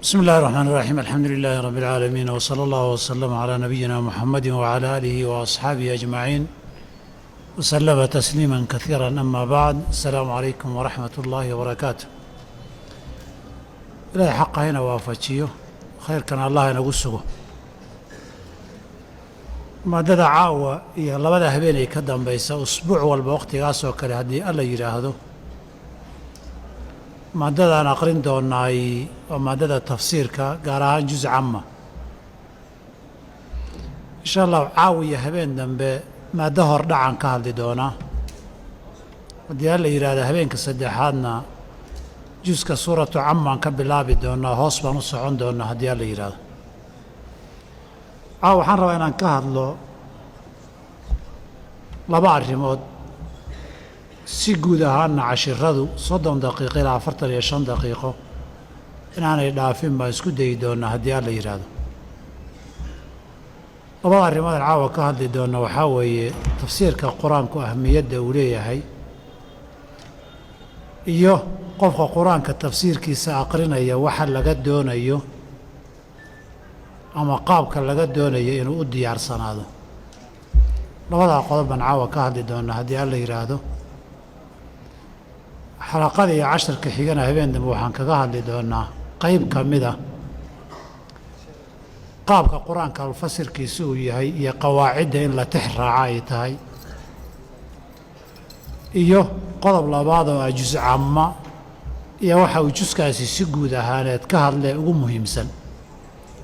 بسم الله الرحمن الرحيم. الحمد لله رب العالمين، وصلى الله وسلم على نبينا محمد وعلى آله وأصحابه أجمعين وسلم تسليما كثيرا. أما بعد، السلام عليكم ورحمة الله وبركاته. إلهي حق هنا وافجيه خير كان الله نقصه مادada caawa iyo labada habeenay ka dambaysa usbuuc walba waqtigaas oo kale haddii alla yidhaahdo maadadaan aqrin doonaay waa maadada tafsiirka, gaar ahaan juz camma. insha allah caawa iyo habeen dambe maaddo hordhacan ka hadli doonaa. haddii alla yidhaahdo habeenka saddexaadna juska suuratu cammaan ka bilaabi doonaa, hoos baan u socon doonaa haddii alla yidhaahdo. waxaan rabaa inaan ka hadlo laba arrimood. si guud ahaanna cashiradu 30 daqiiqo ilaa 45 daqiiqo inaanay dhaafin baan isku dayi doonaa haddii alla yidhaahdo. labada arrimoodaan caawa ka hadli doona waxaa weeye tafsiirka qur-aanku ahmiyadda uu leeyahay, iyo qofka qur-aanka tafsiirkiisa aqrinaya waxa laga doonayo ama qaabka laga doonayo inuu u diyaarsanaado. labadaa qodob baan caawa ka hadli doonaa haddii alla yidhaahdo. xalaqada iyo casharka xigana habeen dambe waxaan kaga hadli doonaa qayb ka mid a qaabka qur-aanka alfasirkiisa uu yahay iyo qawaacidda in la tix raaca ay tahay, iyo qodob labaad oo ah juz camma iyo waxa uu juskaasi si guud ahaaneed ka hadlee ugu muhiimsan.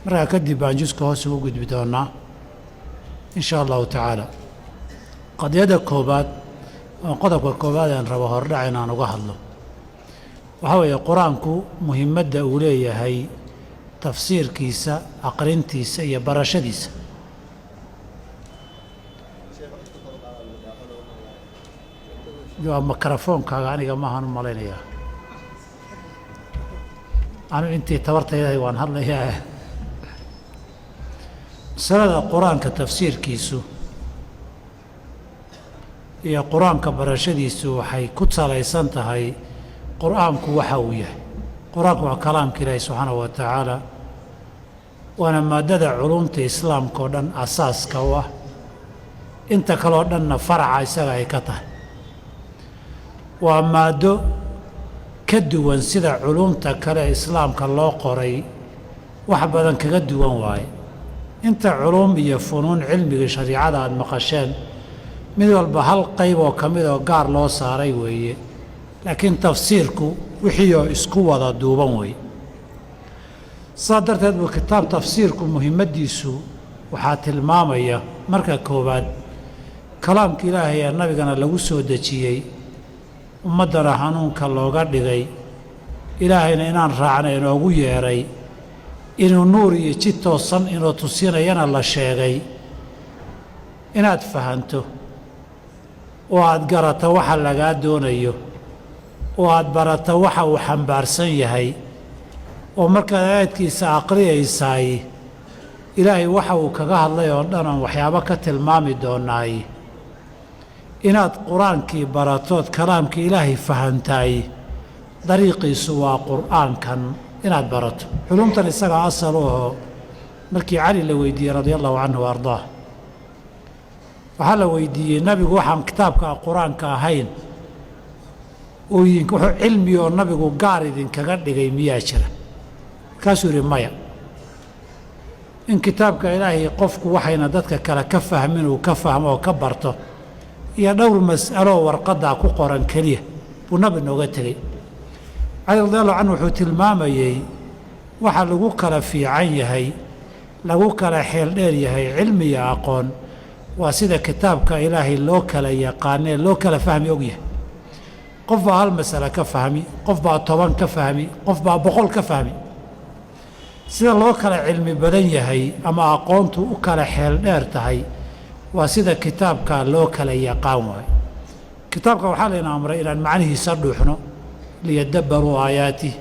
markaa kadib baan juska hoos ugu gudbi doonaa in sha allahu tacaala. qadiyadda koobaad oo qodobka koobaad aan rabo hordhac inaan uga hadlo waxaa weeye qur-aanku muhiimadda uu leeyahay tafsiirkiisa, aqrintiisa iyo barashadiisa. waa mikrofoonkaaga aniga maahan u malaynayaa, anu intii tabartaydahay waan hadlayaa. masalada qur-aanka tafsiirkiisu iyo qur-aanka barashadiisu waxay ku salaysan tahay qur-aanku waxa uu yahay. qur-aanku waa kalaamka ilaahi subxaanahu wa tacaala, waana maadada culumta islaamka oo dhan asaaska u ah, inta kaleo dhanna faraca isaga ay ka tahay. waa maaddo ka duwan sida culumta kale islaamka loo qoray, wax badan kaga duwan waaye. inta culum iyo funuun cilmiga shariicada aada maqasheen mid walba hal qayb oo ka mid oo gaar loo saaray weeye, laakiin tafsiirku wixii oo isku wada duuban weeye. saa darteed buu kitaab tafsiirku muhiimaddiisu waxaa tilmaamaya marka koowaad kalaamka ilaahay ee nabigana lagu soo dejiyey, ummaddana hanuunka looga dhigay, ilaahayna inaan raacna inoogu yeedhay, inuu nuur iyo jid toosan inuu tusinayana la sheegay. inaad fahanto oo aad garato waxa lagaa doonayo, oo aad barato waxa uu xambaarsan yahay, oo markaad aayadkiisa aqriyaysaay ilaahay waxa uu kaga hadlay oo dhan aan waxyaabo ka tilmaami doonaay. inaad qur-aankii baratood kalaamka ilaahay fahantaay, dariiqiisu waa qur'aankan inaad barato. culumtan isagaa asal u aho markii cali la weydiiyey radia allahu canhu wa ardaah, waxaa la weydiiyey nabigu waxaan kitaabka qur-aanka ahayn wuxuu cilmi oo nabigu gaar idinkaga dhigay miyaa jira? markaasuu yidhi maya. in kitaabka ilaahay qofku waxayna dadka kale ka fahmin uu ka fahmo oo ka barto iyo dhowr mas'aloo warqaddaa ku qoran keliya buu nabi nooga tegey. cali radiallahu canhu wuxuu tilmaamayey waxa lagu kala fiican yahay, lagu kala xeel dheer yahay cilmi iyo aqoon, waa sida kitaabka ilaahay loo kala yaqaanee loo kala fahmi og yahay. qof baa hal masale ka fahmi, qof baa 10 ka fahmi, qof baa 100 ka fahmi. sida loo kala cilmi badan yahay ama aqoontu u kala xeel dheer tahay waa sida kitaabka loo kala yaqaan waayo. kitaabka waxaa layna amray inaan macnihiisa dhuuxno, liyadabbaruu aayaatih.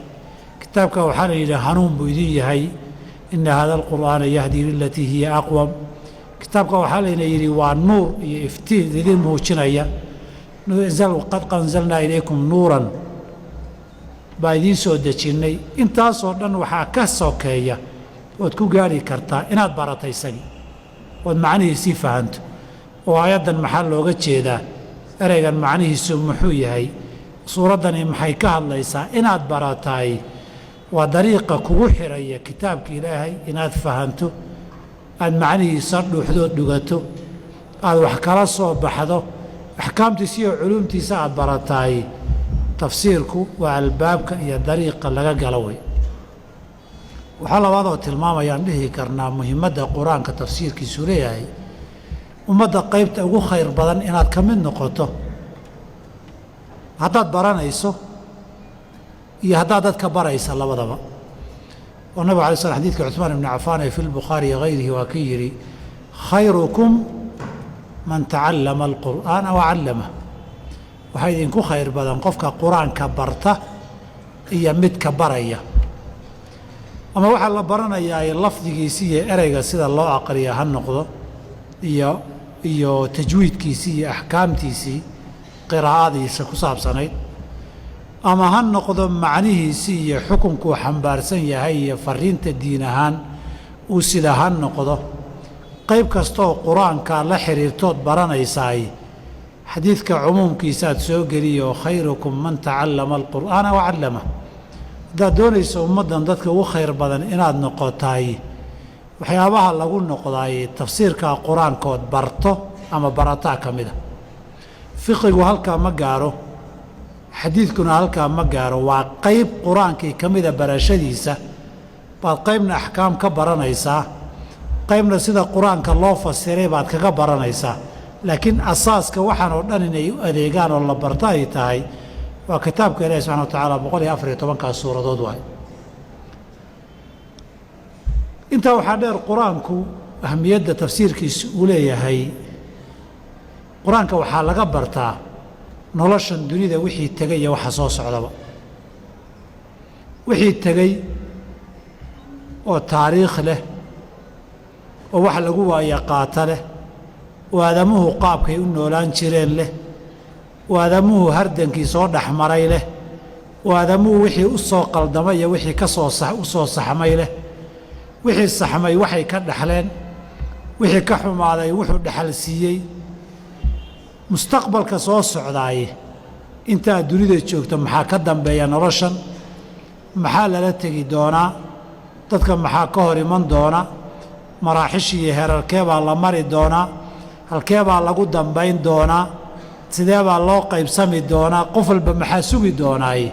kitaabka waxaa la yidhi hanuun buu idin yahay, ina hada alqur'aana yahdii lilatii hiya aqwam. kitaabka waxaa layna yidhi waa nuur iyo iftiin idin muujinaya. qad anzalnaa ilaykum nuuran baa idiin soo dejinnay intaasoo dhan waxaa ka sokeeya ood ku gaari kartaa inaad baratay isagii ood macnihiisii fahanto oo aayaddan maxaa looga jeedaa ereygan macnihiisu muxuu yahay suuraddani maxay ka hadlaysaa inaad barataay waa dariiqa kugu xiraya kitaabka ilaahay inaad fahanto aad macnihiisa dhuuxdood dhugato aad wax kala soo baxdo axkaamtiisa iyo culuumtiisa aad barataay tafsiirku waa albaabka iyo dariiqa laga galo wey waxaa labaadoo tilmaamayaan dhihi karnaa muhiimadda qur-aanka tafsiirkiisu leeyahay ummadda qaybta ugu khayr badan inaad ka mid noqoto haddaad baranayso iyo haddaad dadka baraysa labadaba oo nabig alay slam xadidka cuثmaan ibni cafaan ee fi lbukhaari iyo hayrihi waa ka yidhi khayrukum man tacallama alqur'aana wacallamah waxaa idinku khayr badan qofka qur-aanka barta iyo midka baraya ama waxaa la baranayaa lafdigiisii iyo ereyga sida loo aqriya ha noqdo iyo tajwiidkiisii iyo axkaamtiisii qiraa'adiisa ku saabsanayd ama ha noqdo macnihiisii iyo xukunkuu xambaarsan yahay iyo fariinta diin ahaan uu sida ha noqdo qayb kastooo qur-aankaa la xidhiirtood baranaysaay xadiidka cumuumkiisaaad soo geliya oo khayrukum man tacallama alqur'aana wacallamah haddaad doonayso ummaddan dadka ugu khayr badan inaad noqotaay waxyaabaha lagu noqdaay tafsiirka qur-aankood barto ama barataa ka mida fiqigu halkaa ma gaaro xadiidkuna halkaa ma gaaro waa qayb qur-aankii ka mida barashadiisa baad qaybna axkaam ka baranaysaa qaybna sida qur-aanka loo fasiray baad kaga baranaysaa laakiin asaaska waxaan oo dhan inay u adeegaan oo la barto ay tahay waa kitaabka ilaahi subxana wa tacaala 114 suuradood waay intaa waxaa dheer qur-aanku ahamiyadda tafsiirkiisa uu leeyahay qur-aanka waxaa laga bartaa noloshan dunida wixii tegay iyo waxa soo socdaba wixii tegey oo taariikh leh oo wax lagu waaya qaata leh oo aadamuhu qaabkay u noolaan jireen leh oo aadamuhu hardankii soo dhexmaray leh oo aadamuhu wixii u soo qaldamay iyo wixii u soo saxmay leh wixii saxmay waxay ka dhaxleen wixii ka xumaaday wuxuu dhaxal siiyey mustaqbalka soo socdaaye intaa dunida joogta maxaa ka dambeeya noloshan maxaa lala tegi doonaa dadka maxaa ka hor iman doona maraaxish iyo herarkee baa la mari doonaa halkee baa lagu dambayn doonaa sidee baa loo qaybsami doonaa qof walba maxaa sugi doonaaye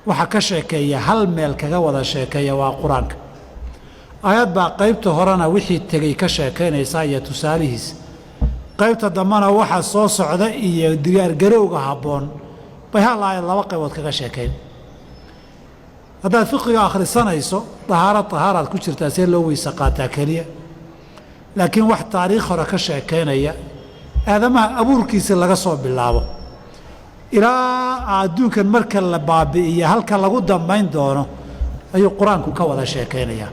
waxa ka sheekeeya hal meel kaga wada sheekeeya waa qur-aanka aayad baa qaybta horena wixii tegey ka sheekaynaysaa iyo tusaalihiis qaybta dambana waxa soo socda iyo diyaargarowga habboon bay hal aayad laba qaybood kaga sheekayn haddaad fiqiga akhrisanayso tahaaraad ku jirtaa see loo weyse qaataa keliya laakiin wax taariikh hore ka sheekaynaya aadamaha abuurkiisa laga soo bilaabo ilaa adduunkan marka la baabi'iya halka lagu dambayn doono ayuu qur-aanku ka wada sheekaynayaa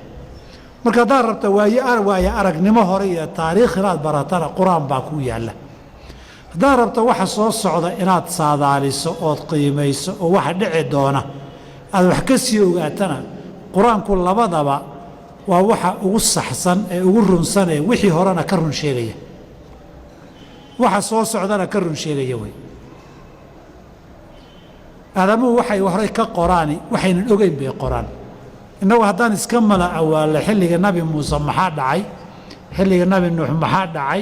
marka haddaad rabta waaye aragnimo hore iyo taariikh inaad baratana qur-aan baa kuu yaalla haddaad rabta waxa soo socda inaad saadaaliso ood qiimayso oo waxa dhici doona aad wax ka sii ogaatana qur-aanku labadaba waa waxa ugu saxsan ee ugu runsan ee wixii horena ka run sheegaya waxa soo socdana ka run sheegaya wey aadamuhu waxay horey ka qoraani waxaynan ogeyn bay qoraan innagu haddaan iska mala awaallo xilliga nabi muuse maxaa dhacay xilliga nabi nuux maxaa dhacay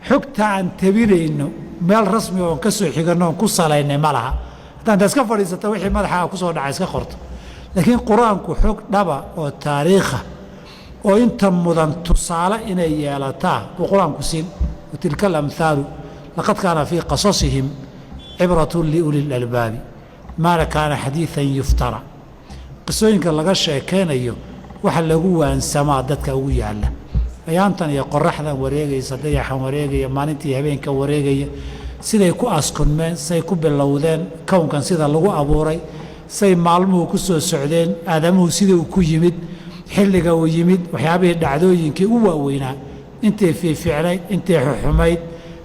xogta aan tabinayno meel rasmi oon ka soo xiganno oon ku salaynay ma laha haddaan iska fadhiisata wixii madaxaaga ku soo dhacay iska qorto laakiin qur-aanku xog dhaba oo taariikha oo inta mudan tusaale inay yeelataa buu qur-aanku siin watilka alamhaalu laqad kaana fii qasasihim cibratun liuli lalbaabi maa kaana xadiidan yuftara qisooyinka laga sheekaynayo waxa lagu waansamaa dadka ugu yaalla ayaantan iyo qoraxdan wareegaysa dayaxan wareegaya maalintii habeenka wareegaya siday ku askunmeen say ku bilowdeen kownkan sida lagu abuuray say maalmuhu ku soo socdeen aadamuhu sida uu ku yimid xilliga uu yimid waxyaabihii dhacdooyinkii u waaweynaa intay fiificnayd intay xuxumayd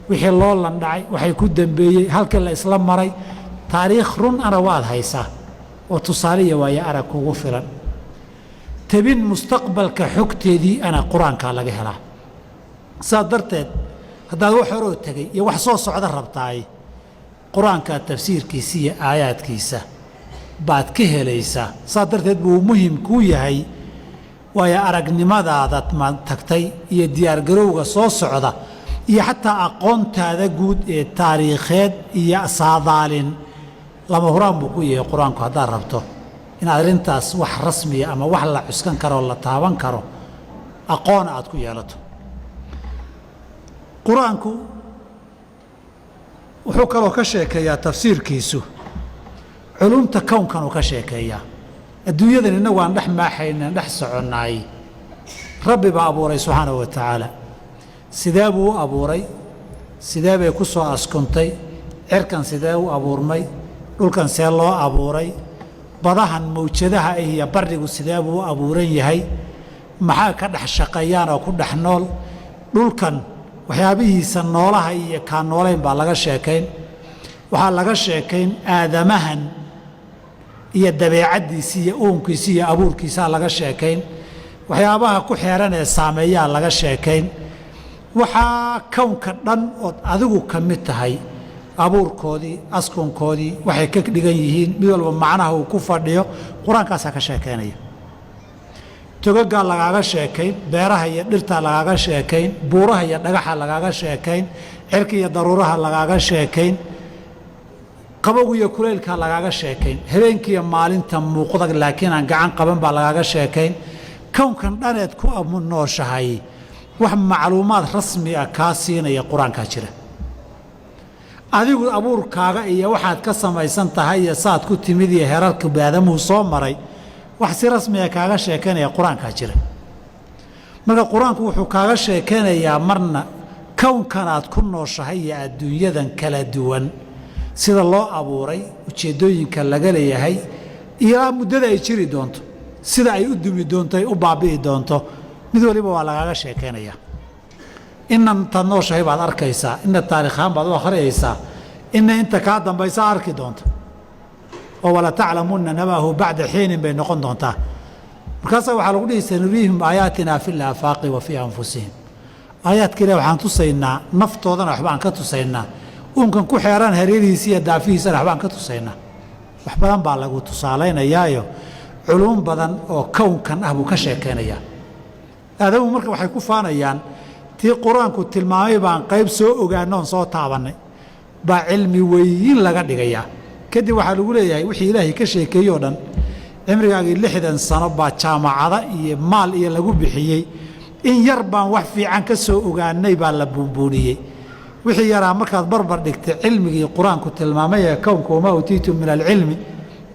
wixii loo landhacay waxay ku dambeeyey halkii la isla maray taariikh run ana waad haysaa oo tusaaliya waayo arag kugu filan tabin mustaqbalka xogteedii ana qur-aankaa laga helaa saa darteed haddaad wax horoo tegay iyo wax soo socda rabtaay qur-aanka tafsiirkiisa iyo aayaadkiisa baad ka helaysaa saa darteed buu muhim kuu yahay waayo aragnimadaadaad ma tagtay iyo diyaargarowga soo socda iyo xataa aqoontaada guud ee taariikheed iyo saadaalin lama huraan buu ku yahay qur-aanku haddaad rabto inaad arrintaas wax rasmiya ama wax la cuskan karo la taaban karo aqoon aad ku yeelato qur-aanku wuxuu kaloo ka sheekeeyaa tafsiirkiisu culumta kownkan uu ka sheekeeyaa adduunyadan innagu aan dhex maaxaynan dhex soconnaay rabbi baa abuuray subxaanahu wa tacaala sidee buu u abuuray sidee bay ku soo askuntay cirkan sidee u abuurmay dhulkan see loo abuuray badahan mawjadaha ah iyo barrigu sidee buu u abuuran yahay maxaa ka dhex shaqeeyaan oo ku dhex nool dhulkan waxyaabihiisa noolaha iyo kaan noolayn baa laga sheekayn waxaa laga sheekayn aadamahan iyo dabeecaddiisa iyo uunkiisa iyo abuurkiisaa laga sheekayn waxyaabaha ku xeeran ee saameeyaa laga sheekayn waxaa kownka dhan ood adigu ka mid tahay abuurkoodii askunkoodii waxay ka dhigan yihiin mid walba macnaha uu ku fadhiyo qur-aankaasaa ka sheekaynaya togagaa lagaaga sheekayn beeraha iyo dhirtaa lagaaga sheekayn buuraha iyo dhagaxa lagaaga sheekayn cirka iyo daruuraha lagaaga sheekayn qabowga iyo kulaylkaa lagaaga sheekayn habeenkiiyo maalinta muuqda laakiin aan gacan qaban baa lagaaga sheekayn kownkan dhaneed ku nooshahay wax macluumaad rasmi ah kaa siinaya qur-aankaa jira adigu abuurkaaga iyo waxaad ka samaysan tahay iyo saad ku timid iyo herarka baadamuhu soo maray wax si rasmiga kaaga sheekaynaya qur-aankaa jira marka qur-aanku wuxuu kaaga sheekaynayaa marna kownkan aad ku nooshahay iyo adduunyadan kala duwan sida loo abuuray ujeeddooyinka laga leeyahay ilaa muddada ay jiri doonto sida ay u dumi doonto ay u baabi'i doonto mid waliba waa lagaaga sheekaynayaa inna intaad nooshahay baad arkaysaa inna taariikhaan baad u akhriyaysaa inna inta kaa dambaysa arki doonto oo wala taclamunna nabaahu bacda xiinin bay noqon doontaa markaasaa waxaa lagu dhihi sanuriihim aayaatinaa fi laafaaqi wa fii anfusihim aayaadka ilahi waxaan tusaynaa naftoodana waxba aan ka tusaynaa uunkan ku xeeran hareerihiisa iyo daafihiisana waxba aan ka tusaynaa wax badan baa lagu tusaalaynayaayo culuum badan oo kownkan ah buu ka sheekaynayaa aadamu marka waxay ku faanayaan tii qur-aanku tilmaamay baan qayb soo ogaanoon soo taabannay baa cilmi weyn laga dhigayaa kadib waxaa lagu leeyahay wixii ilaahay ka sheekeeyey oo dhan cimrigaagii 60 sano baa jaamacada iyo maal iyo lagu bixiyey in yar baan wax fiican ka soo ogaanay baa la buunbuuniyey wixii yaraa markaad barbar dhigtay cilmigii qur-aanku tilmaamay ee kownka wamaa utiitu min alcilmi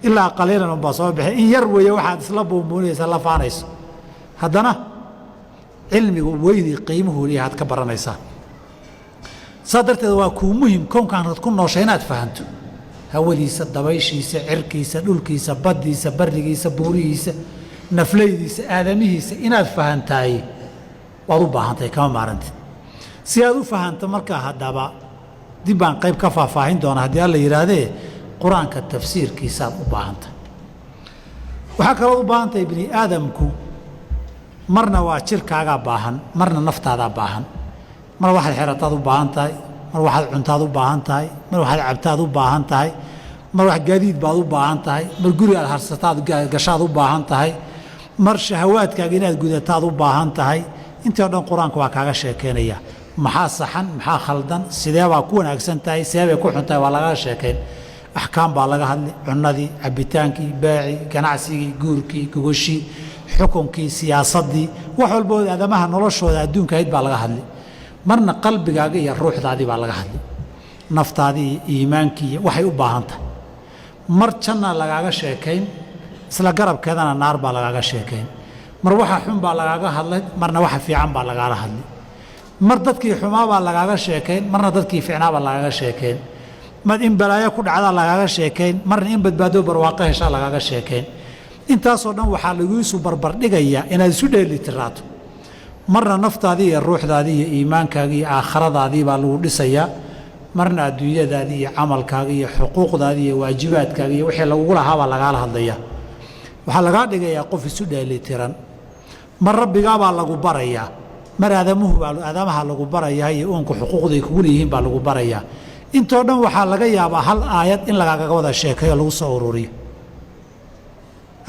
ilaa qaliilan unbaa soo baxay in yar weeye waxaad isla buunbuuniyeysa la faanayso haddana cilmigu weynii qiimuhu leeyahay aad ka baranaysaa saa darteed waa kuu muhim kownkaanad ku nooshay inaad fahanto hawadiisa dabayshiisa cirkiisa dhulkiisa baddiisa barrigiisa buurihiisa naflaydiisa aadamihiisa inaad fahantaay waad u baahantahay kama maarantid si aad u fahanto markaa haddaba dib baan qayb ka faahfaahin doona haddii alla yidhaahdee qur-aanka tafsiirkiisaaad u baahantahay waxaa kalood u baahantahay bini aadamku marna waa jirkaagaa baahan marna naftaadaa baahan mar waxaad xerataad u baahan tahay mar waxaad cuntaad u baahan tahay mar waxaad cabtaad u baahan tahay mar wax gaadiid baad u baahan tahay mar guri aad harsataad gashaad u baahan tahay mar shahawaadkaaga inaad gudataad u baahan tahay intii o dhan qur-aanku waa kaaga sheekaynaya maxaa saxan maxaa khaldan sidee baa ku wanaagsan tahay sidee bay ku xun tahay waa lagaga sheekayn axkaam baa laga hadli cunnadii cabbitaankii baacii ganacsigii guurkii gogoshii xukunkii siyaasaddii wax walbood aadamaha noloshooda adduunka ahayd baa laga hadli marna qalbigaaga iyo ruuxdaadii baa laga hadli naftaadii iyo iimaankii iyo waxay u baahan tahay mar janna lagaaga sheekayn isla garabkeedana naar baa lagaaga sheekayn mar waxa xun baa lagaaga hadlay marna waxa fiican baa lagaala hadli mar dadkii xumaa baa lagaaga sheekayn marna dadkii fiicnaa baa lagaaga sheekayn mar in balaayo ku dhacdaa lagaaga sheekayn marna in badbaado barwaaqo heshaa lagaaga sheekayn intaasoo dhan waxaa laguisu barbardhigayaa inaad isu dheelitiraato marna naftaadii iyo ruuxdaadii iyo iimaankaagii iyo aakhiradaadii baa lagu dhisayaa marna adduunyadaada iyo camalkaaga iyo xuquuqdaada iyo waajibaadkaaga iyo wixii lagugu lahaabaa lagaala hadlayaa waxaa lagaa dhigayaa qof isu dheelitiran mar rabbigaabaa lagu barayaa mar aadamaha lagu barayaa iyo uunka xuquuqday kugu leeyihiin baa lagu barayaa intoo dhan waxaa laga yaabaa hal aayad in lagaga wada sheekayo lagu soo ururiyo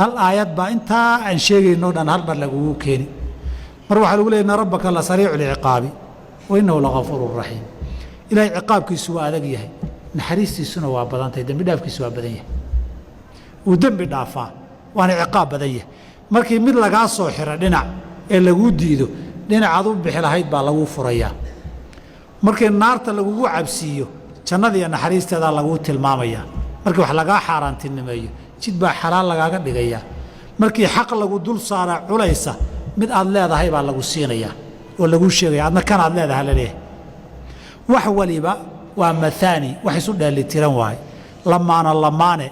hal aayad baa intaa aan sheegaynoo dhan hal mar lagugu keeni mar waxaa lagu leeyay inna rabbaka la sariicu lciqaabi wa innahu lagafuurun raxiim ilaahay ciqaabkiisu waa adag yahay naxariistiisuna waa badan tahay dembi dhaafkiisu waa badan yahay wuu dembi dhaafaa waana ciqaab badan yahay markii mid lagaa soo xiro dhinac ee laguu diido dhinacaad u bixi lahayd baa laguu furayaa markii naarta lagugu cabsiiyo jannada iyo naxariisteedaa laguu tilmaamayaa markii wax lagaa xaaraantinimeeyo jid baa xalaal lagaaga dhigayaa markii xaq lagu dul saaraa culaysa mid aad leedahay baa lagu siinayaa oo laguu sheegaya adna kanaad leedaha la leeyahay wax waliba waa maaani wax isu dheelitiran waaye lamaane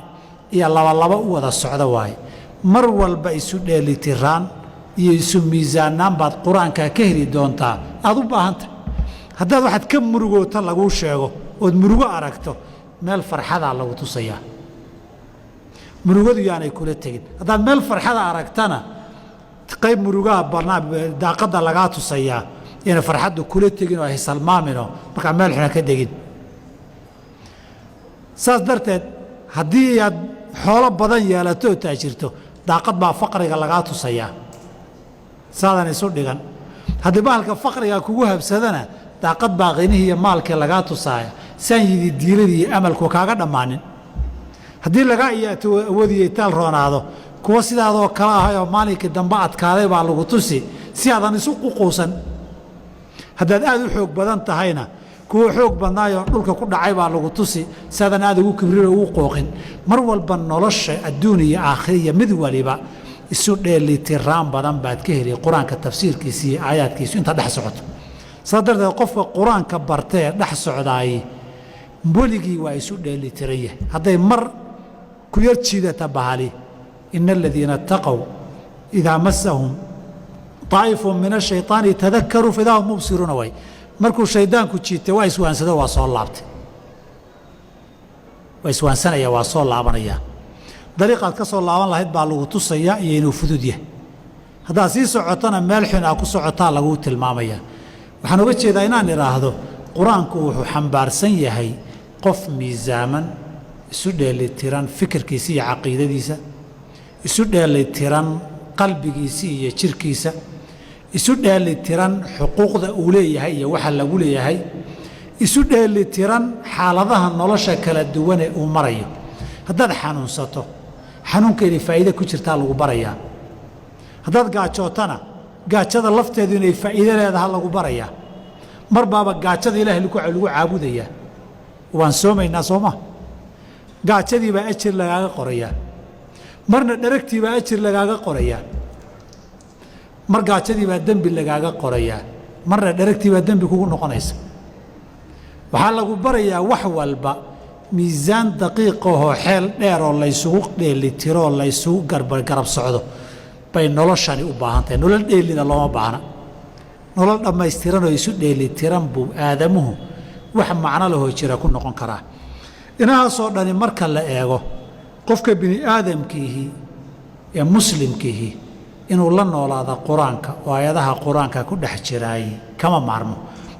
iyo labalaba u wada socda waaye mar walba isu dheelitiraan iyo isu miisaannaan baad qur-aankaa ka heli doontaa aad u baahantah haddaad waxaad ka murugoota laguu sheego ood murugo aragto meel farxadaa lagu tusayaa murugadu yaanay kula tegin haddaad meel farxada aragtana qayb murugaha daaqadda lagaa tusayaa ina farxaddu kula tegin oo haysalmaaminoo markaa meel xuna ka degin saas darteed haddii aad xoolo badan yeelato oo taajirto daaqad baa faqriga lagaa tusayaa saadan isu dhigan haddii bahalka faqriga kugu habsadana daaqad baa qinihii iyo maalkii lagaa tusaaya saan yidi diiladii iyo amalku kaaga dhammaanin haddii lagaa iyo awoodiyo taal roonaado kuwa sidaadoo kale ahayoo maalinkii dambe adkaaday baa lagu tusi si aadan isu ququusan haddaad aad u xoog badan tahayna kuwa xoog badnaayoo dhulka ku dhacay baa lagu tusi si aadan aad ugu kibrin oo ugu qooqin mar walba nolosha adduun iyo aakhiriya mid waliba isu dheelitiraan badan baad ka heli qur-aanka tafsiirkiisa iyo aayaadkiisu inta dhex socoto saa darteed qofka qur-aanka bartee dhex socdaayey weligii waa isu dheelitiran yahay hadday mar ku yar jiidata bahali ina aladiina ataqow idaa massahum طaa'ifu min ashayطaani tadakaruu faidaa hum mubsiruuna way markuu shaydaanku jiitay waa iswaansado waa soo laabtay waa iswaansanaya waa soo laabanaya dariiqaad ka soo laaban lahayd baa lagu tusayaa iyo inuu fudud yahay haddaad sii socotona meel xun aa ku socotaa laguu tilmaamaya waxaan oga jeedaa inaan idhaahdo qur-aanku wuxuu xambaarsan yahay qof miisaaman isu dheelitiran fikirkiisa iyo caqiidadiisa isu dheelitiran qalbigiisa iyo jirkiisa isu dheelitiran xuquuqda uu leeyahay iyo waxa lagu leeyahay isu dheelitiran xaaladaha nolosha kala duwane uu marayo haddaad xanuunsato xanuunkeedii faa'iide ku jirtaa lagu barayaa haddaad gaajootana gaajada lafteedu inay faa'iide leedaha lagu barayaa mar baaba gaajada ilaahay lagu caabudayaa waan soomaynaa soo ma gaajadii baa ajir lagaaga qorayaa marna dheragtii baa ajir lagaaga qorayaa mar gaajadii baa dembi lagaaga qorayaa marna dheragtii baa dembi kugu noqonaysa waxaa lagu barayaa wax walba miisaan daqiiqahoo xeel dheer oo laysugu dheelitiro oo laysugu garab socdo bay noloshani u baahan tahay nolol dheelida looma baahna nolol dhammaystiranoo isu dheelitiran buu aadamuhu wax macno lahoo jira ku noqon karaa inahaasoo dhani marka la eego qofka bini aadamkiihii ee muslimkiihii inuu la noolaado qur-aanka oo aayadaha qur-aanka ku dhex jiraayey kama maarmo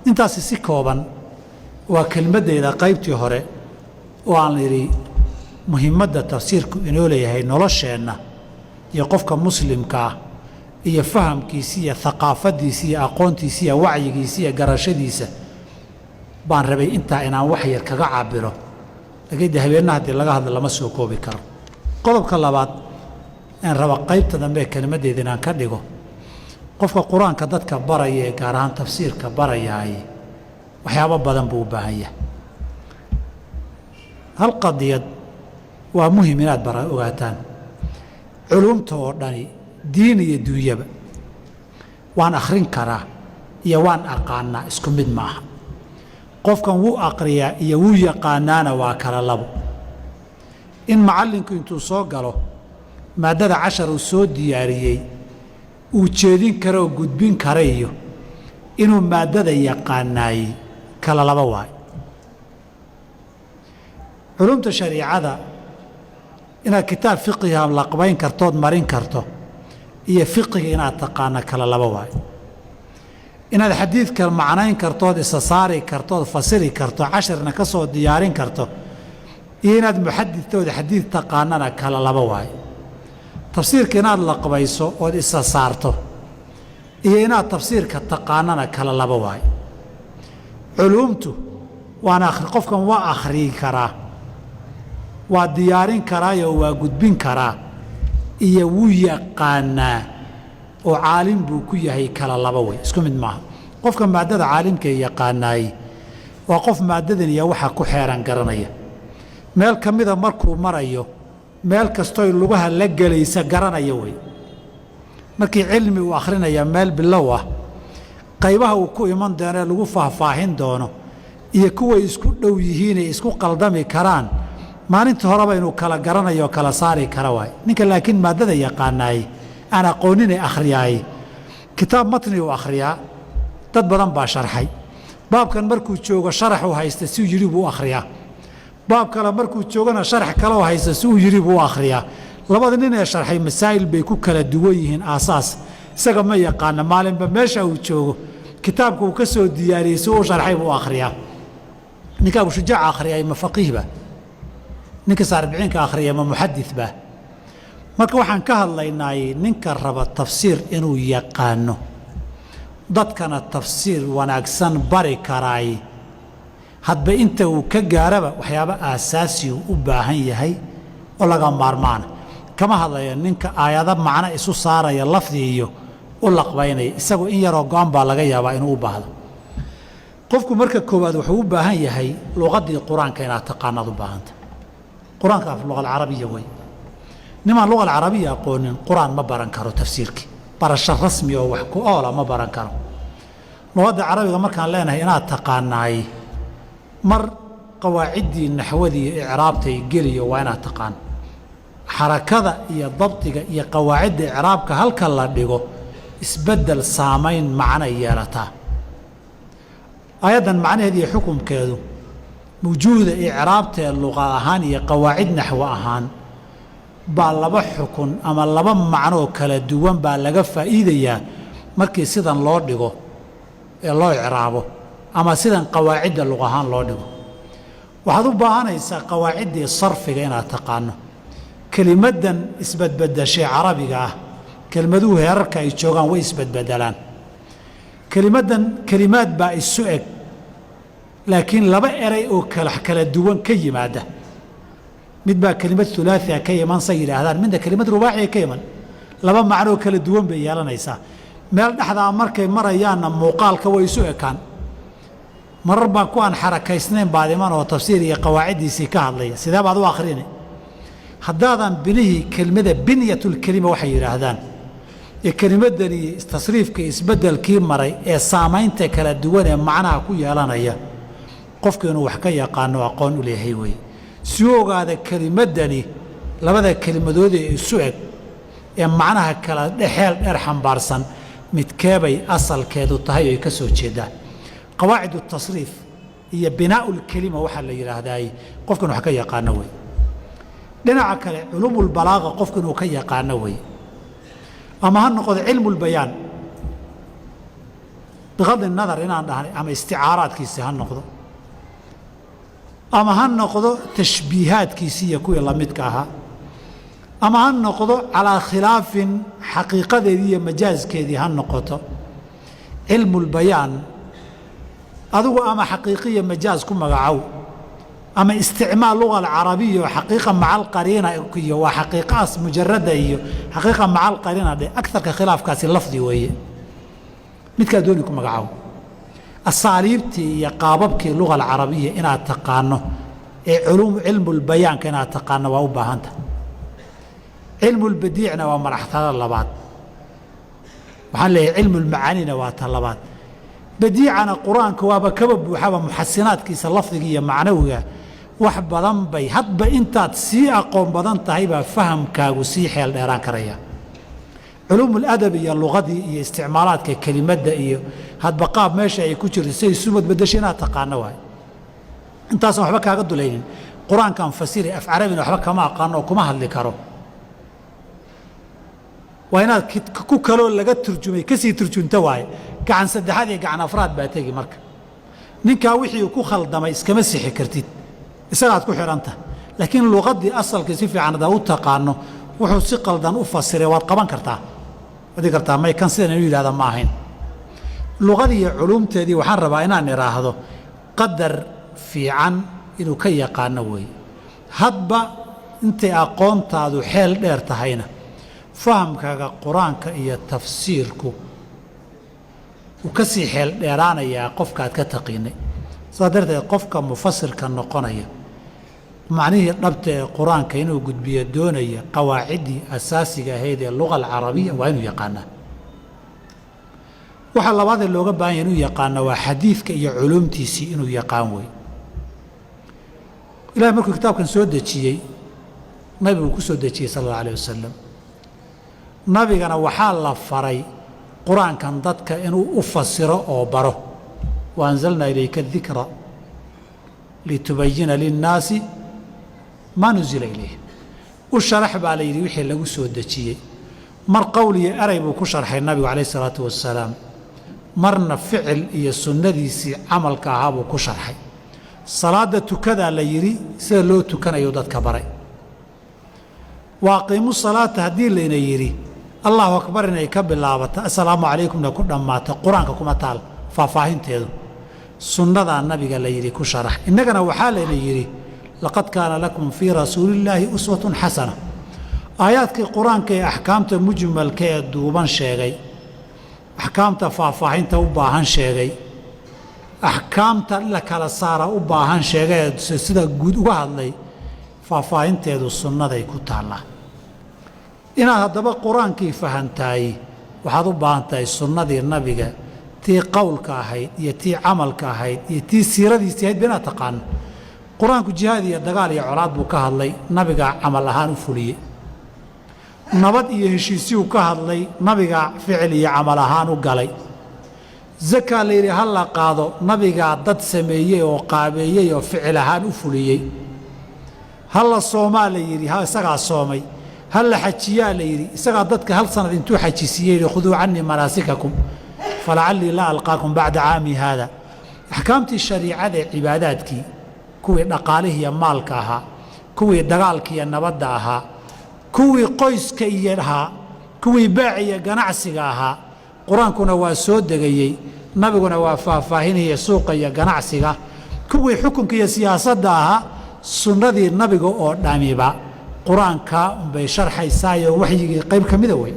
intaasi si kooban waa kelmaddeeda qaybtii hore oo aan idhi muhiimadda tafsiirku inoo leeyahay nolosheenna iyo qofka muslimka ah iyo fahamkiisa iyo haqaafaddiisa iyo aqoontiisa iyo wacyigiisa iyo garashadiisa baan rabay intaa inaan wax yar kaga cabiro laakiin habeenna haddii laga hadlo lama soo koobi karo qodobka labaad aan raba qaybta dambe ee kelimaddeeda inaan ka dhigo qofka qur-aanka dadka baraya ee gaar ahaan tafsiirka barayaay waxyaabo badan buu u baahan yahay hal qadiyad waa muhim inaad ogaataan culumta oo dhani diin iyo duunyaba waan akhrin karaa iyo waan aqaanaa isku mid ma aha qofkan wuu aqriyaa iyo wuu yaqaanaana waa kala labo in macallinku intuu soo galo maaddada cashar uu soo diyaariyey uu jeedin karo oo gudbin kara iyo inuu maaddada yaqaanaayey kala laba waayo علومta shariicada inaad kitaab fiqiga laqbayn kartood marin karto iyo fiqiga inaad taqaana kala laba waay inaad xadiidka macnayn kartood isa saari kartood fasiri karto casharna ka soo diyaarin karto iyo inaad muxadidtooda xadiid taqaanana kala laba waay tafsiirka inaad laqbayso ood isa saarto iyo inaad tafsiirka taqaanana kala laba waay culuumtu waana qofkan waa akhriyi karaa waa diyaarin karaayo waa gudbin karaa iyo wuu yaqaanaa oo caalim buu ku yahay kala laba way isku mid maaha qofka maadada caalimka yaqaanaay waa qof maadadan iyo waxa ku xeeran garanaya meel kamida markuu marayo meel kastoo lugaha la galaysa garanaya way markii cilmi uu akhrinaya meel bilow ah qaybaha uu ku iman doono lagu faahfaahin doono iyo kuwa isku dhow yihiin ee isku qaldami karaan maalinta horeba inuu kala garanayo kala saari kara waay ninka laakiin maadada yaqaanaay aan aqoonin akhriyay kitaab matni uu akhriyaa dad badan baa sharxay baabkan markuu joogo sharax uu haysta si uu yiri buu akhriyaa baab kale markuu joogana sharax kale uu haysta si uu yiri buu akhriyaa labada nin ee sharxay masaa'il bay ku kala duwan yihiin aasaas isaga ma yaqaan maalinba meesha uu joogo kitaabku uu ka soo diyaariyay si uu sharxay buu akhriyaa ninka Abu Shujaac akhriyay ma faqiih ba ninka saarbiciinka akhriyay ma muhaddith ba marka waxaan ka hadlaynaa ninka raba tafsiir inuu yaqaano dadkana tafsiir wanaagsan bari karaay hadba inta uu ka gaaraba waxyaabo aasaasi u baahan yahay oo laga maarmaan kama hadlayo ninka aayado macna isu saaraya lafdi iyo u laqbaynay isagoo in yaroo go'an baa laga yaabaa inuu u baahdo qofku marka koowaad wuxuu u baahan yahay luqadii quraanka inaad taqaanad u baahanta quraanka af luqad carabiya way nimaan luqad carabiya aqoonin quraan ma baran karo tafsiirki barasho rasmi oo wax ku oola ma baran karo luqadda carabiga markaan leenahay inaad taqaanaay mar qawaacidii naxwadii iyo i'raabtay geliyo waa inaad taqaan xarakada iyo dabtiga iyo qawaacidda i'raabka halka la dhigo isbedel saameyn macna yeelataa ayadan macnaheedu iyo xukunkeedu موجودة إعرابته اللغة أهان قواعد نحو أهان باللبا حكم أما اللبا معنو كلا دوان باللغا فائدة مركي سيدان لو ديغو الله إعرابه أما سيدان قواعد اللغة أهان لو ديغو وحدو باهانا يسا قواعد الصرف غينا تقانو كلمة إثبت بدل شيء عربي كلمة دو هيركا يتشوغان ويثبت بدلان كلمات با السؤال لكن لبا إري أو كلا دوان كي ماده مدبا كلمة ثلاثية كي من صير هذا من ده كلمة رباعية كي من لبا معنو كلا دوان بيالا نيسا مال نحن مركي مرة يانا موقال كويسوء كان مرة باكوان حركة سنين بعد ما هو تفسيري قواعدي سيكاه لي سيدا بعض آخرين حدادا بنيه كلمة بنية الكلمة وحي هذان الكلمة دي تصريف كي اسبدل كي مري سامين تكلا دوان معناها كو يالا نيا qofku inuu wax ka yaqaano aqoon u leeyahay way si ogaada kelimadani labada kelimadood ee isu eg ee macnaha kala dhexeel dheer xambaarsan midkeebay asalkeedu tahay ay ka soo jeedaan qawaacidu tasriif iyo binaa'u kalima waxa la yiraahdaa qofku wax ka yaqaano way dhinaca kale culumul balaaga qofku inuu ka yaqaano way ama han noqdo cilmul bayaan بغض النظر إن أما استعارات كيسي هالنقطة أما هالنقطة تشبيهات كيسية كوي الله متكاها أما هالنقطة على خلاف حقيقة ذي مجاز كذي هالنقطة علم البيان هذا أما حقيقية مجاز كما قعو أما استعمال اللغة العربية وحقيقة مع القرينة وحقيقة مجردة حقيقة مع القرينة دي أكثر كخلاف كاسي اللفظي وهي midka dooniku magacaabo asaaliibtii iyo qaababkii luqada carabiga inaad taqaano ee cilmul bayaan inaad taqaano waa u baahanta cilmul badiicna waa marxalada labaad waxaan leeyahay cilmul macaanina waa ta labaad badiicana quraanka waaba kaba buuxaba muxasinaadkiisa lafdiga iyo macnawiga wax badan bay hadba intaad sii aqoon badan tahay baa fahamkaagu sii xeel dheeraan karaya علوم الأدب هي اللغة هي استعمالات ككلمات هي هاد بقاب ماشي يكون سي سمت بدشينا تقانوا انت اصلا وحبك هاقدو لين قرآن كان فسيري أف عربي وحبك ما قانو كما هاللي كارو وهنا كو كالو لغا ترجمي كسي ترجم تواي كعن سدحادي كعن أفراد باتيجي مرك نينكا وحي كو خلدما اسكما سيخي كرتيد isagaa ad ku xidhanta laakiin luqadii asalka si fiican adaa u taqaano wuxuu si qaldan u fasiray waad qaban kartaa wadi kartaa may kan sidan inuu yidhahda ma ahayn luqadii iyo culumteedii waxaan rabaa inaan idhaahdo qadar fiican inuu ka yaqaano weeye hadba intay aqoontaadu xeel dheer tahayna fahamkaaga qur-aanka iyo tafsiirku uu ka sii xeel dheeraanayaa qofkaad ka taqiinay sidaa darteed qofka mufasirka noqonaya macnihii dhabta ee qur-aanka inuu gudbiyo doonaya qawaaciddii asaasiga ahayd ee luga alcarabiya waa inuu yaqaanaa waxa labaadee looga baahan yahay inuu yaqaano waa xadiidka iyo culumtiisii inuu yaqaan wey ilahay markuu kitaabkan soo dejiyey nabiguu ku soo dejiyey sala allahu alayh wasalam nabigana waxaa la faray qur-aankan dadka inuu u fasiro oo baro وأنزلنا إليك الذكر لتبين للناس ما نزل إليه والشرح بالي وحي لغو سو دجيي مر قولي أريبو كشرح النبي عليه الصلاة والسلام مرنا فعل إيا سنديسي عمل كهابو كشرحي صلاة كذا ليري سلو تكن يودات كبري واقيموا الصلاة هدين لنا يري الله أكبر إن يكبر لابط السلام عليكم نكون ما قرآن كما تعال فافاهين تيدو سنة النبي قال لي كو شرح إننا وحال يري لقد كان لكم في رسول الله أسوة حسنة آيات القرآن كي أحكام مجمل كي دوبان شيغي أحكام فافاهين توباهان شيغي أحكام لك لصارة أباهان شيغي سيدا قد وهد لي فافاهين تيدو السنة دي كو تعالى إنا هذا القرآن كي فهنتاي وحضو باهنتاي السنة دي النبي tii qowlka ahayd iyo tii camalka ahayd iyo tii siiradiisii ahayd bina taqaan quraanku jihaad iyo dagaal iyo colaad buu ka hadlay nabiga camal ahaan u fuliyay nabad iyo heshiisiyo ka hadlay nabiga ficil iyo camal ahaan u galay zakaa leeyahay hal la qaado nabiga dad sameeyay oo qaabeeyay oo ficil ahaan u fuliyay hal la Soomaaliyeeyay ha isaga soomay hal la xajiyaa leeyahay isaga dadka hal sanad intuu xajisiyay khuduu anni manaasikakum فلعلي لا ألقاكم بعد عامي هذا أحكامتي الشريعة عباداتك كوي نقاله يا مالكها كوي دغالك يا نبدها كوي قيسك يرها كوي باعي جنعسها قرآن كنا واسود دقيي نبي كنا وفاهين هي سوق يا جنعسها كوي حكمك يا سياسة داها سنة النبي أو داميبا قرآن كا بشرح يسايا وحي قيب كمدوي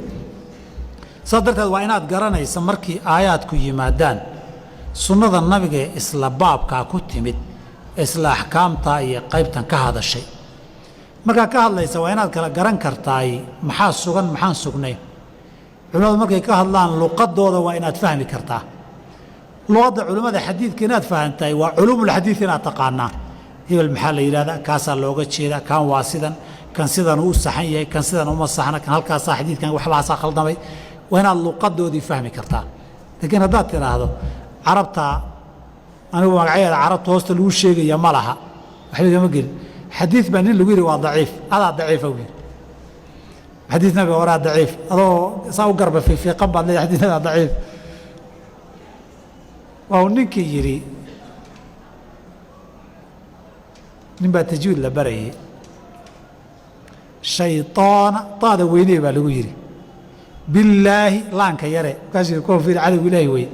صدرت وإنات قرانيس مركي آيات كو يمادان سنة النبي إسلا بابكا كتمد إسلا أحكامتا قيبتا كهذا الشيء مركا كهذا ليس وإنات قران كرتاي محاس سوغن محان سوغنين علماء مركي كهذا لقد دودا وإنات فهمي كرتا لغة علماء الحديث كينات فهمتاي وعلوم الحديث إنات تقانا هي المحل إلى ذا كاسا لوغة شيدا كان واسدا كان سيدا نو صحيح كان سيدا نو مصحنا كان هل كاسا حديث كان وحبا ساخل دمي وهنا اللقد دودي فهمي كرتا لكن هذا ترى هذا عربتا أنا وقعي عربت وسط الوشيء يا ملها حبيبي ما قل حديث بني اللي ويري ضعيف هذا ضعيف أوي حديثنا بوراه ضعيف هذا صار قرب في قبل حديثنا ضعيف وهو نكي يري نبى تجود لبري شيطان طاد ويني بالو يري بالله لانك يرى كاسي يكون في العدو إلهي وي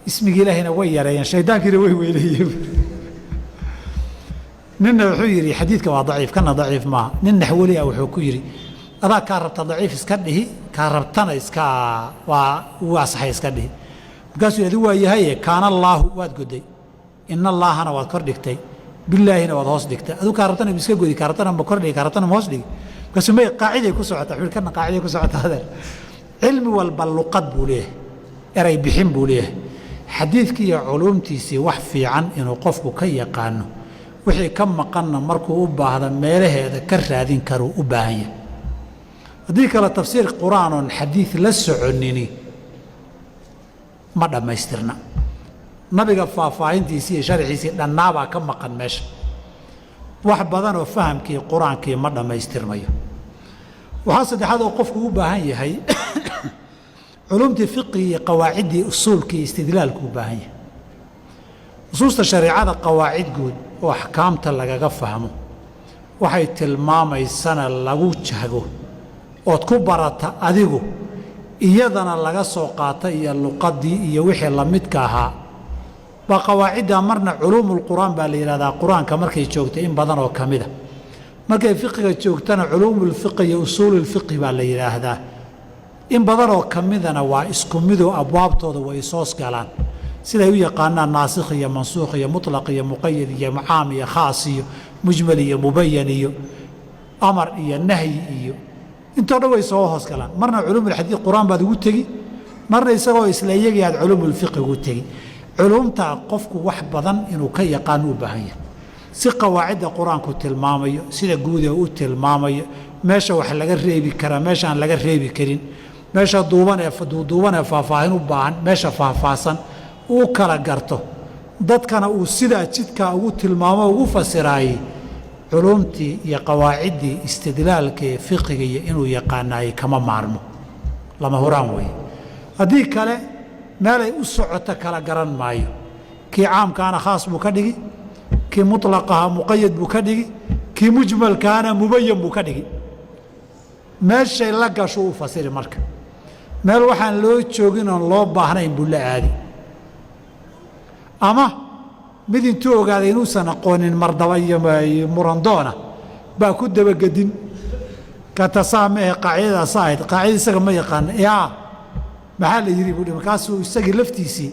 اسمك إلهينا وي يرى يعني شيطان كده وي إلهي ننا وحيري حديثك ضعيف كان ضعيف ما ننا حولي أو حكيري هذا كاربت ضعيف اسكده كاربتنا اسكا وصحي اسكده قاسوا يدوا هي كان الله واد قدي إن الله أنا واد كردكتي بالله أنا واد هوس دكتي هذا كاربتنا بيسكا قدي كاربتنا بكردي كاربتنا موس دي قاسوا ما قاعدة كسرعة تحويل كنا قاعدة كسرعة هذا علم والبلقات بوليه أري بحم بوليه حديثك يا علومتيسي وحفي عن إنه قفك كي يقانه وحي كم مقنا مركو أبا هذا ميله هذا كره هذين كرو أبا هي هذيك على تفسير قرآن حديث لسعنيني مرة ما يسترنا نبي فافاين تيسي شرحي سي لنابا كم مقن ماشي wax badan oo fahamkii qur-aankii ma dhammaystirmayo waxaa saddexaad oo qofku u baahan yahay culumtii fiqhi iyo qawaaciddii usuulkii istidlaalku u baahan yahay nusuusta shareecada qawaacid guud oo axkaamta lagaga fahmo waxay tilmaamaysana lagu jahgo ood ku barata adigu iyadana laga soo qaata iyo luqaddii iyo wixii la midka ahaa baa qawaacidda marna culuumulqur'aan baa la yidhahdaa qur-aanka markay joogto in badan oo ka mida markay fiqiga joogtana culuumulfiqi iyo usuululfiqi baa la yidhaahdaa in badan oo ka midana waa isku midoo abwaabtooda way soos galaan siday u yaqaanaan naasikh iyo mansuukh iyo mutlaq iyo muqayad iyo caam iyo khaas iyo mujmal iyo mubayan iyo amar iyo nahyi iyo intoo dhan way soo hoos galaan marna culuumulxadiid qur-aan baad ugu tegi marna isagoo isla iyagii aad culuumulfiqi ugu tegi culumtaa qofku wax badan inuu ka yaqaano u baahan yahay si qawaacidda qur-aanku tilmaamayo sida guud ee u tilmaamayo meesha wax laga reebi karaa meesha aan laga reebi karin meesha duuban ee faahfaahin u baahan meesha faahfaahsan uu kala garto dadkana uu sidaa jidkaa ugu tilmaamo ugu fasiraayey culumtii iyo qawaaciddii istidlaalka ee fiqiga iyo inuu yaqaanaayey kama maarmo lama huraan weeye haddii kale meelay u socoto kala garan maayo kii caamkaana khaas buu ka dhigi kii muطlaqaha muqayad buu ka dhigi kii mujmalkaana mubayan buu ka dhigi meeshay la gasho u fasiri marka meel waxaan loo joogin oon loo baahnayn buu la aadi ama mid intuu ogaaday inuusan aqoonin mardaba iyo murandoona baa ku dabagedin katasaamahe qaacidadaas ahayd qaacida isaga ma yaqaana yaa maxaa la yidhi buu markaasuu isagii laftiisii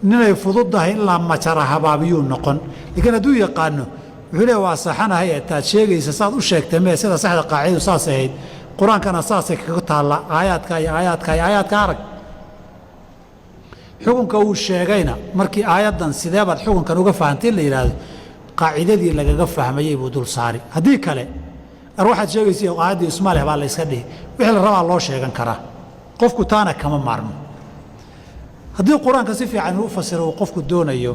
ninay fududdahay ilaa majara habaabiyuu noqon laakiin hadduu yaqaano wuxuu leeya waa saxanahay ee taad sheegaysa saad u sheegtay mee sida saxda qaacidadu saas ahayd qur-aankana saasay kaga taalla aayaadka iyo aayaadka iyo aayaadka arag xukunka uu sheegayna markii aayaddan sidee baad xukunkan uga fahantay la yidhaahdo qaacidadii lagaga fahmayey buu dul saari haddii kale ar waxaad sheegaysa aayaddii ismaaleh baa la yska dhihi wixii la rabaa loo sheegan karaa qofku taana kama maarmo haddii qur-aanka si fiican uu fasiro uu qofku doonayo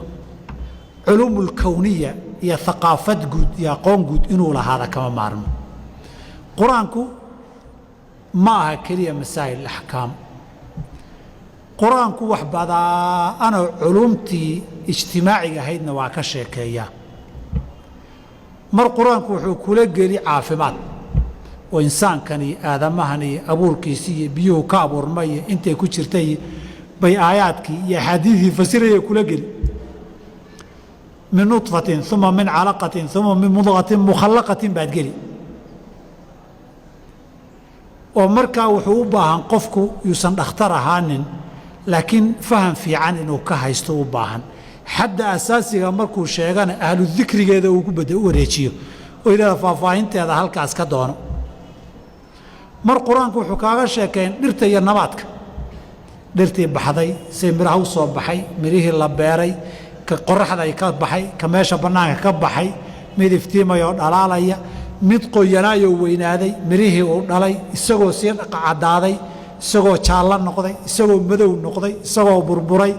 culuumulkowniya iyo haqaafad guud iyo aqoon guud inuu lahaada kama maarmo qur-aanku ma aha keliya masaa'il axkaam qur-aanku wax badaanoo culumtii ijtimaaciga ahaydna waa ka sheekeeyaa mar qur-aanku wuxuu kula geli caafimaad oo insaankan iyo aadamahan iyo abuurkiisii iyo biyuhu ka abuurmay iyo intay ku jirtay bay aayaadkii iyo axaadiidii fasiraya kula geli min nudfatin uma min calaqatin uma min mudqatin mukhallaqatin baad geli oo markaa wuxuu u baahan qofku yuusan dhakhtar ahaanin laakiin faham fiican inuu ka haysto u baahan xadda asaasiga markuu sheegana ahlu dikrigeeda uu u wareejiyo oo yidhahda faahfaahinteeda halkaas ka doono mar qur-aanku wuxuu kaaga sheekayn dhirta iyo nabaadka dhirtii baxday say midhaha u soo baxay midhihii la beeray ka qoraxday ka baxay ka meesha bannaanka ka baxay mid iftiimaya oo dhalaalaya mid qoyanaayoo weynaaday midhihii uu dhalay isagoo sii caddaaday isagoo jaallo noqday isagoo madow noqday isagoo burburay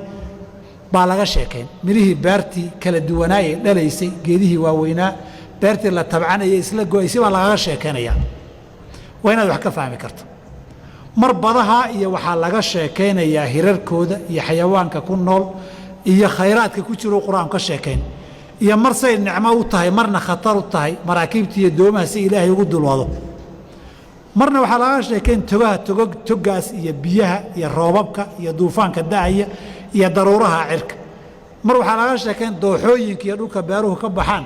baa laga sheekayn midhihii beertii kala duwanaayay dhalaysay geedihii waaweynaa beertii la tabcanayay isla go'aysay baa lagaga sheekaynayaa waa inaad wax ka fahmi karto mar badaha iyo waxaa laga sheekaynayaa hirarkooda iyo xayawaanka ku nool iyo khayraadka ku jiro qur-aanku ka sheekayn iyo mar say nicmo u tahay marna khatar u tahay maraakiibta iyo doomaha si ilaahay ugu dulwado marna waxaa laga sheekayn togaas iyo biyaha iyo roobabka iyo duufaanka da'aya iyo daruuraha cirka mar waxaa laga sheekayn dooxooyinka iyo dhulka beeruhu ka baxaan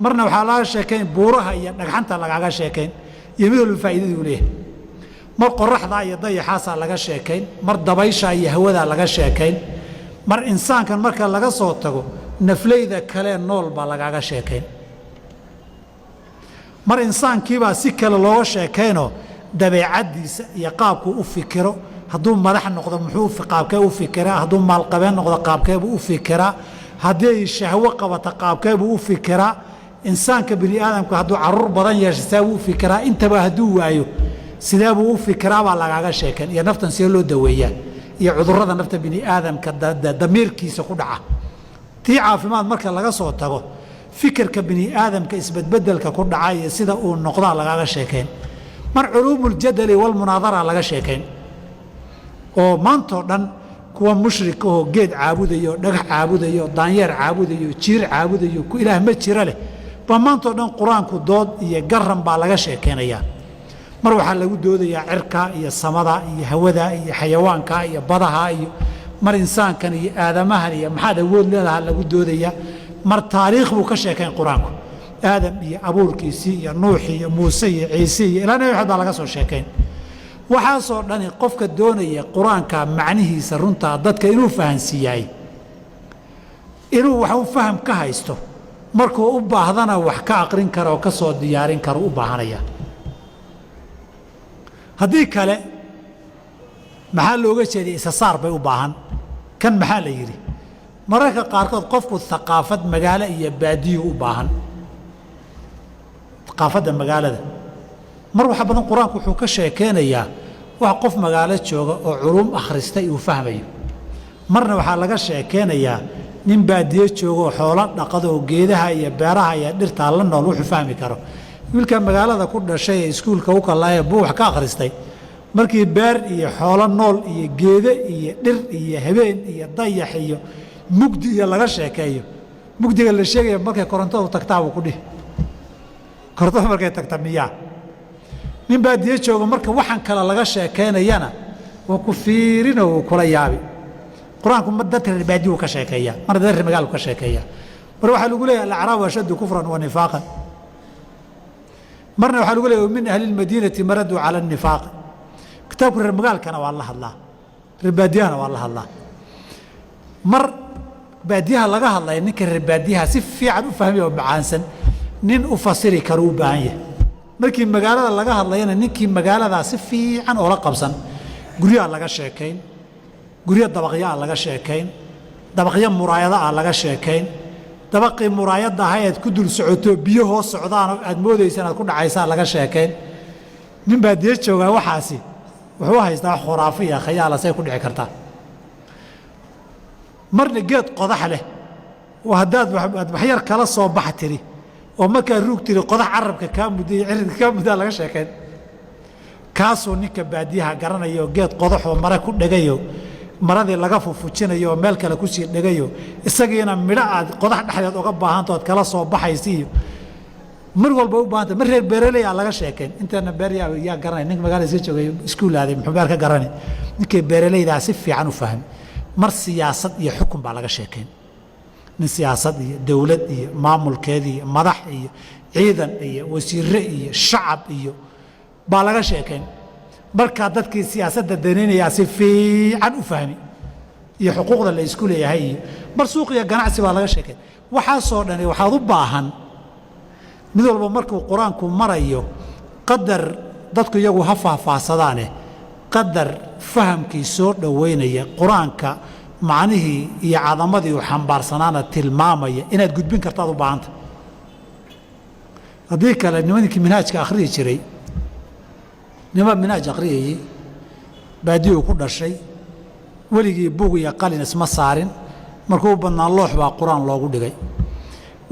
marna waxaa laga sheekayn buuraha iyo dhagxanta lagaga sheekayn iyo mid walba faa'iidadii u leeyahay mar qoraxda iyo dayaxaasaa laga sheekayn mar dabaysha iyo hawadaa laga sheekayn mar insaankan marka laga soo tago nafleyda kale nool baa lagaga sheekayn mar insaankiibaa si kale looga sheekaynoo dabeecaddiisa iyo qaabkuu u fikiro hadduu madax noqdo muxuu qaabkee u fikiraa hadduu maalqabeen noqdo qaabkeebuu u fikiraa haddii ay shahwo qabato qaabkeebuu u fikiraa insaanka bini aadamku hadduu caruur badan yeesho seebuu u fikiraa intaba hadduu waayo sideebuu u fikiraa baa lagaaga sheekayn iyo naftan see loo daweeyaa iyo cudurrada nafta bini aadamka damiirkiisa ku dhaca tii caafimaad marka laga soo tago fikirka bini aadamka isbedbedelka ku dhacay sida uu noqdaa lagaga sheekayn mar culuumul jadali wal munaadara laga sheekayn oo maanta dhan kuwa mushrik oo geed caabudayo dhagax caabudayo daanyeer caabudayo jiir caabudayo ku ilaah ma jira leh ba maanta dhan quraanku dood iyo garan baa laga sheekeenaya mar waxa lagu doodayaa cirka iyo samada iyo hawada iyo xayawaanka iyo badaha iyo mar insaankan iyo aadamahan iyo maxaa awood leedahay lagu doodayaa mar taariikh buu ka sheekeen quraanku aadam iyo abuurkiisii iyo nuux iyo muuse iyo ciise iyo ilaa nabi maxamed laga soo sheekeen waxaa soo dhan qofka doonaya quraanka macnihiisa runta dadka inuu fahansiiyay inuu wax u faham ka haysto markuu u baahdana wax ka aqrin karo oo ka soo diyaarin karo u baahanaya haddii kale maxaa looga jeeday isa saar bay u baahan kan maxaa la yidhi mararka qaarkood qofku thaqaafad magaalo iyo baadiyo u baahan thaqaafadda magaalada mar waxa badan quraanku wuxuu ka sheekeynayaa wax qof magaalo jooga oo culum akhristay uu fahmayo marna waxaa laga sheekeynayaa nin baadiyo jooga oo xoolo dhaqado oo geedaha iyo beeraha iyo dhirta la nool wuxuu fahmi karo wiilka magaalada ku dhashay ee iskuulka u kalaaya buu wax ka akhristay markii beer iyo xoolo nool iyo geedo iyo dhir iyo habeen iyo dayax iyo mugdi iyo laga sheekeeyo mugdiga la sheegaya markay korontada tagtaa uu ku dhihi korontada markay tagta miyaa nin baadiyo jooga marka waxaan kale laga sheekeynayana waa ku fiirinoo kula yaabi quraanku ma dadka baadiyo ka sheekeeya mar dadka magaalo ka sheekeeya mar waxa lagu leeyahay al-a'raab ashaddu kufran wa nifaaqan marna waxa lagu leeyahay min ahli al-madinati maradu ala an-nifaq kitaabku reer magaalkana waa la hadlaa reer baadiyana waa la hadlaa mar baadiyaha laga hadlay ninka reer baadiyaha si fiican u fahmay oo macaansan nin u fasiri karo u baahan yahay markii magaalada laga hadlayna ninkii magaalada si fiican oo la qabsan guriga laga sheekayn guriga dabaqyo laga sheekayn dabaqyo muraayada laga sheekayn dabaqii muraayada ahayd ku dul socoto biyo hoos socdaan aad moodaysan aad ku dhacaysaa laga sheekayn nin baadiyo jooga waxaasi wuxuu haystaa khuraafiya khayaal ay ku dhici kartaa marna geed qodax leh oo hadaad waxyar kala soo bax tiri oo markaa ruug tiri qodax carabka ka mudday ciribka ka muddaa laga sheekay kaasoo ninka baadiyaha garanayo geed qodax oo mara ku dhagayo maradii laga fufujinayo oo meel kale ku sii dhagayo isagiina midho aad qodax dhexdeed uga baahantood kala soo baxaysiyo mar walba u baahanta mar reer beeraley laga sheekay intana beeryaa yaa garanay ninka magaalada iska joogay iskuul aaday muxuu beer ka garanay ninka beeraleyda si fiican u fahmay mar siyaasad iyo xukun baa laga sheekayn من سياسة دولة مامل كذي مدح ciidan iyo wasiirre iyo shacab iyo baa laga sheekeen marka dadkii siyaasadda daneynaya si fiican u fahmi iyo xuquuqda la isku leeyahay mar suuq iyo ganacsi baa laga sheekeen waxa soo dhan waxaad u baahan mid walba markuu quraanku marayo qadar dadku iyagu ha faahfaahsadaan qadar fahamkii soo dhaweynaya quraanka macnihii iyo cadamadii uu xambaarsanaana tilmaamaya inaad gudbin kartaad u baahanta haddii kale nimankii minhaajka akhriyi jiray nima minhaaj akhriyay baadiyo ku dhashay weligii bug iyo qalin isma saarin markuu badnaan loox baa quraan loogu dhigay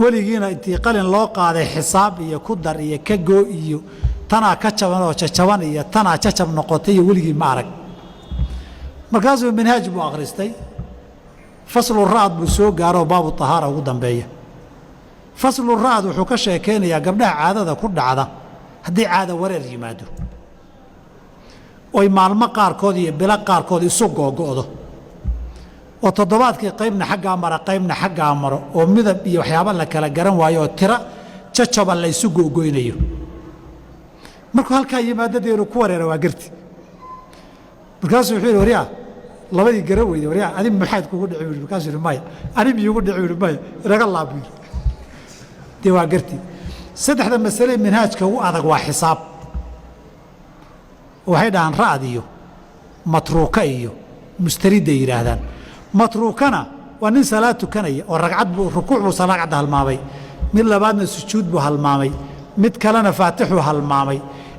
weligiina intii qalin loo qaaday xisaab iyo ku dar iyo ka goo iyo tanaa ka jaban oo jajaban iyo tanaa jajab noqotay weligii ma arag markaasuu minhaaj buu akhristay faslu raad buu soo gaaro baabu tahaara ugu dambeeya faslu raad wuxuu ka sheekeynayaa gabdhaha caadada ku dhacda haddii caada wareer yimaado oy maalmo qaarkood iyo bilo qaarkood isu googo'do oo toddobaadkii qaybna xaggaa mara qaybna xaggaa maro oo midab iyo waxyaabo la kala garan waayo oo tira jajaban la isu googoynayo markuu halkaa yimaadadeenu ku wareera waa garti markaasuu wuxuu yidhi waryaa labadii gara weyday waryaa adi maxaad kugu dhici yidhi markaasuu yidhi maya ani miyugu dhici yidhi maya inaga laab yidhi dee waa garti saddexda masale minhaajka ugu adag waa xisaab waxay dhahaan ra'd iyo matruuka iyo mustaridda yidhaahdaan matruukana waa nin salaad tukanaya oo ragcad buu rukuuc buu salaacadda halmaamay mid labaadna sujuud buu halmaamay mid kalena faatixuu halmaamay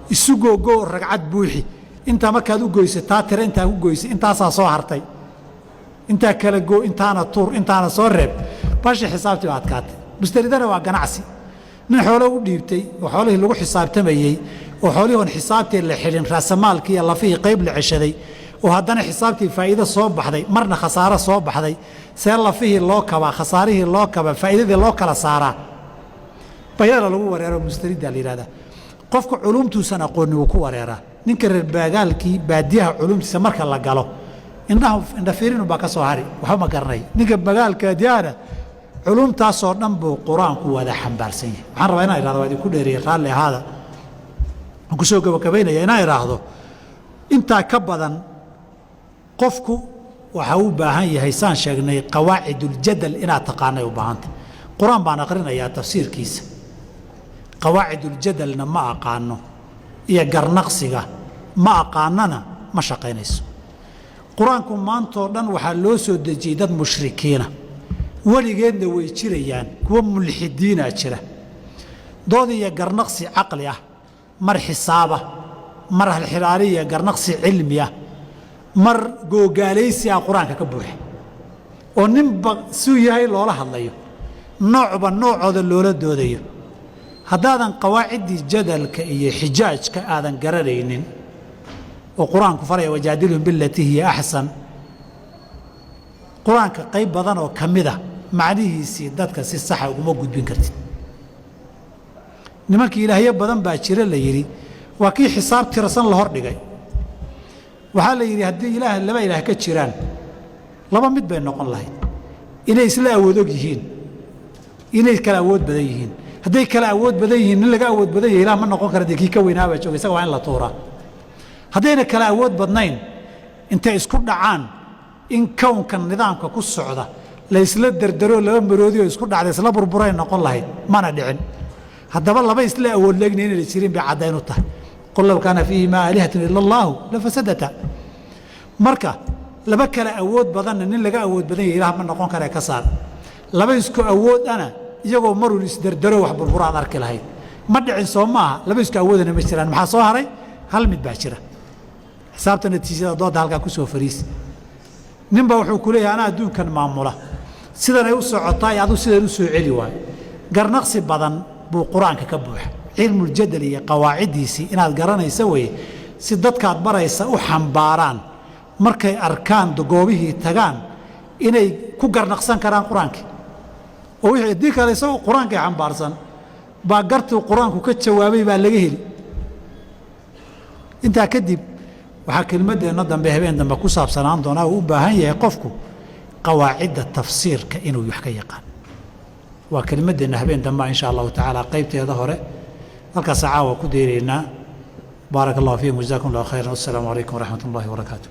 isu googoo ragcad buuxi intaa markaad u goysa taa tira intaa u goysa intaasaa soo hartay intaa kala goo intaana tuur intaana soo reeb bashii xisaabtii baa adkaatay mushtaridana waa ganacsi nin xoolo u dhiibtay oo xoolihii lagu xisaabtamayey oo xoolihii on xisaabtii la xilin raasamaalkii iyo lafihii qayb la ceshaday oo haddana xisaabtii faa'iido soo baxday marna khasaaro soo baxday see lafihii loo kabaa khasaarihii loo kabaa faa'iidadii loo kala saaraa bayada lagu wareero mushtariddaa la yidhahdaa qofka culumtuusan aqoonni wuu ku wareeraa ninka reer baagaalkii baadiyaha culumtiisa marka la galo indhafiirinu baa ka soo hari waxba ma garanay ninka bagaalkaadiyaana culumtaasoo dhan buu qur-aanku wada xambaarsan yahay waxaan rabaa inaan ihahdo waa idinku dheeriye raalli ahaada waan ku soo gabagabaynaya inaan idhaahdo intaa ka badan qofku waxa u baahan yahay saan sheegnay qawaaciduljadal inaad taqaanay u baahantay qur-aan baan aqrinayaa tafsiirkiisa qawaaciduljadalna ma aqaano iyo garnaqsiga ma aqaanana ma shaqaynayso qur-aanku maantoo dhan waxaa loo soo dejiyey dad mushrikiina weligeedna way jirayaan kuwa mulxidiinaa jira dood iyo garnaqsi caqli ah mar xisaaba mar halxilaaliya garnaqsi cilmi ah mar googaalaysi ah qur-aanka ka buuxa oo ninba suu yahay loola hadlayo noocba noocooda loola doodayo haddaadan qawaaciddii jadalka iyo xijaajka aadan garanaynin oo qur-aanku faraya wajaadilhum bilatii hiya axsan qur-aanka qayb badan oo ka mid a macnihiisii dadka si saxa uguma gudbin kartid nimankii ilaahyo badan baa jira la yidhi waa kii xisaab tirasan la hor dhigay waxaa la yidhi haddii laba ilaah ka jiraan laba mid bay noqon lahayd inay isla awood og yihiin inay kala awood badan yihiin hadday kala awood badan yihiin nin laga awood badan yahay ilaah ma noqon kara dee kii ka weynaabaa jooga isaga waa in la tuuraa haddayna kala awood badnayn intay isku dhacaan in kownkan nidaamka ku socda la isla derderoo laba maroodi oo isku dhacda isla burburay noqon lahayd mana dhicin haddaba laba isla awood leegna inayna jirin bay caddayn u tahay qul low kaana fiihimaa aalihatun ila allaahu lafasadata marka laba kala awood badanna nin laga awood badan yahay ilaah ma noqon karee ka saar laba isku awood ana iyagoo marun isderdero wax burbura aad arki lahayd ma dhicin soo maaha laba isku awoodana ma jiraan maxaa soo haray hal mid baa jira xisaabta natiijada doodda halkaa ku soo fariisi ninba wuxuu ku leeyahay anaa adduunkan maamula sidanay u socotaa iyo aduu sidan u soo celi waayo garnaqsi badan buu qur-aanka ka buuxa cilmuljadal iyo qawaaciddiisii inaad garanaysa weye si dadkaad baraysa u xambaaraan markay arkaan goobihii tagaan inay ku garnaqsan karaan qur-aankii oo wixii haddii kale isagoo qur-aankii xambaarsan baa gartuu qur-aanku ka jawaabay baa laga heli intaa kadib waxaa kelmaddeenna dambe habeen dambe ku saabsanaan doonaa uu u baahan yahay qofku qawaacidda tafsiirka inuu wax ka yaqaan waa kelmaddeenna habeen dambe insha allahu tacaala qaybteeda hore halkaasa caawa ku deynaynaa baaraka allahu fiikum jazakum allahu khayran wassalaamu calaykum waraxmat ullahi wabarakaatu